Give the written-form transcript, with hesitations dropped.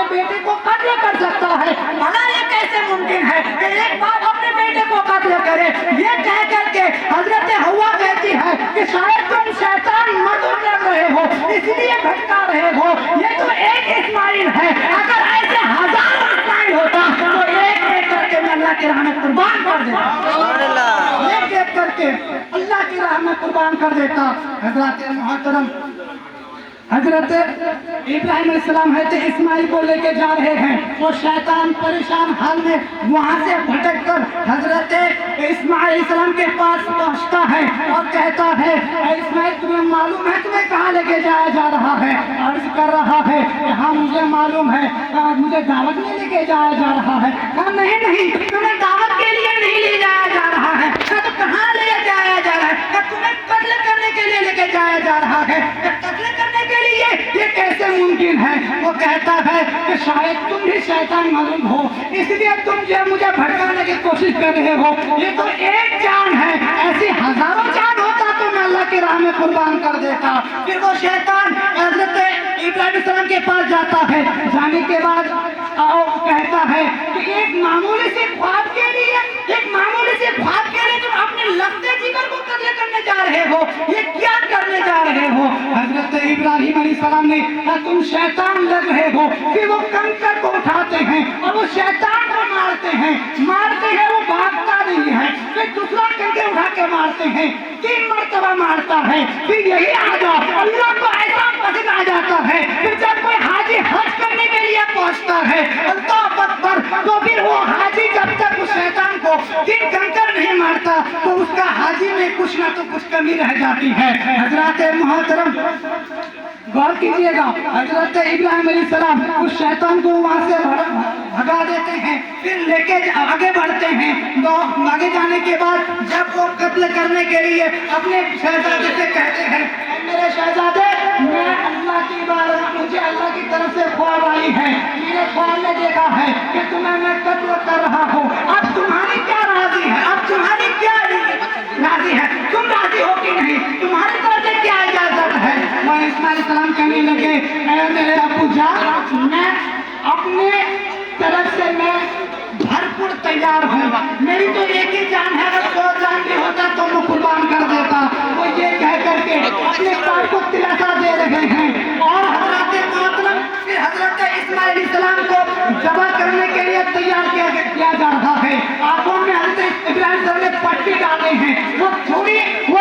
بیٹے کو قتل کر سکتا ہے؟ بھلا یہ کیسے ممکن ہے کہ ایک باپ اپنے بیٹے کو قتل کرے؟ یہ کہہ کر کے حضرت حوا کہتی ہے کہ شاید تم شیطان مدعو کر رہے ہو، اس لیے بھٹکا رہے ہو۔ یہ تو ایک اسماعیل ہے، اگر ایسے ہزاروں اسماعیل ہوتا تو ایک ایک کر کے میں اللہ کی راہ میں قربان کر دیتا، ایک ایک کر کے اللہ کی راہ میں قربان کر دیتا۔ حضرات محترم، حضرت ابراہیم علیہ السلام حضرت اسماعیل کو لے کے جا رہے ہیں، وہ شیطان پریشان حال میں وہاں سے بھٹک کر حضرت اسماعیل علیہ السلام کے پاس پہنچتا ہے اور کہتا ہے اے اسماعیل تمہیں معلوم ہے تمہیں کہاں لے کے جایا جا رہا ہے؟ عرض کر رہا ہے کہ ہاں مجھے معلوم ہے، مجھے دعوت میں لے کے جایا جا رہا ہے۔ کہا نہیں نہیں، تمہیں دعوت کے لیے نہیں لے جایا جا رہا ہے۔ کہا تو کہاں لے جایا جا رہا ہے؟ کہا تمہیں قتل کرنے کے لیے لے کے جایا جا رہا ہے۔ قتل کرنے کے لیے یہ کیسے ممکن ہے؟ وہ کہتا ہے کہ شاید تم بھی شیطان ملعون ہو، اس لیے تم جو مجھے بھٹکانے کی کوشش کر رہے ہو۔ یہ تو ایک جان ہے، ایسی ہزاروں جان ہوتا تو میں اللہ کی راہ میں قربان کر دیتا۔ پھر وہ شیطان حضرت ابراہیم علیہ السلام کے پاس جاتا ہے، جانے کے بعد کہتا ہے کہ ایک معمولی سے خواب کے لیے تم اپنے لفظ جگر کو قتل کرنے جا رہے ہو، یہ کیا کرنے جا رہے ہو؟ حضرت ابراہیم علیہ السلام نے کہا تم شیطان لگ رہے ہو۔ پھر وہ کنکر کو اٹھاتے ہیں اور وہ شیطان کو مارتے ہیں، وہ بھاگتا نہیں ہے۔ پھر دوسرا کنکر اٹھا کے مارتے ہیں، 3 مرتبہ مارتا ہے۔ پھر یہی عادت اللہ کو ایسا پسند آ جاتا ہے، پھر جب کوئی حاجی حج کرنے کے لیے پہنچتا ہے اللہ اکبر، تو پھر وہ حاجی جب تک اس شیطان کو 3 کنکر نہیں مارتا تو اس کا حاجی میں کچھ نہ تو کچھ کمی رہ جاتی ہے۔ حضرات محترم غور کیجئے گا، حضرت ابراہیم علیہ السلام اس شیطان کو وہاں سے بھگا دیتے ہیں، پھر لے کے آگے بڑھتے ہیں۔ تو آگے جانے کے بعد جب وہ قتل کرنے کے لیے اپنے شہزادے سے کہتے ہیں اے میرے شہزادے، میں اللہ کی بارگاہ، مجھے اللہ کی طرف سے خواب آئی ہے، میرے خواب میں دیکھا ہے کہ تمہیں میں قتل کر رہا ہوں، اب تمہاری کیا راضی ہے؟ اب تمہاری کیا راضی ہے؟ تم راضی ہو کہ نہیں؟ تمہاری طرف سے کیا اجازت ہے؟ وہ اسماعیل علیہ السلام کہنے لگے اے میرے ابو جان، میں اپنے طرف سے میں بھرپور تیار ہوں، میری تو ایک ہی جان ہے، اگر 100 جان بھی ہوتا تو میں قربان کر دیتا۔ وہ یہ کہہ کر کے اپنے پاس کو دلاسا دے رہے ہیں اور حضرت محترم پھر حضرت اسماعیل علیہ السلام کو ذبح کرنے کے لیے تیار کیا جا رہا ہے۔ آنکھوں میں حضرت ابراہیم علیہ السلام نے پٹی ڈالے ہیں، وہ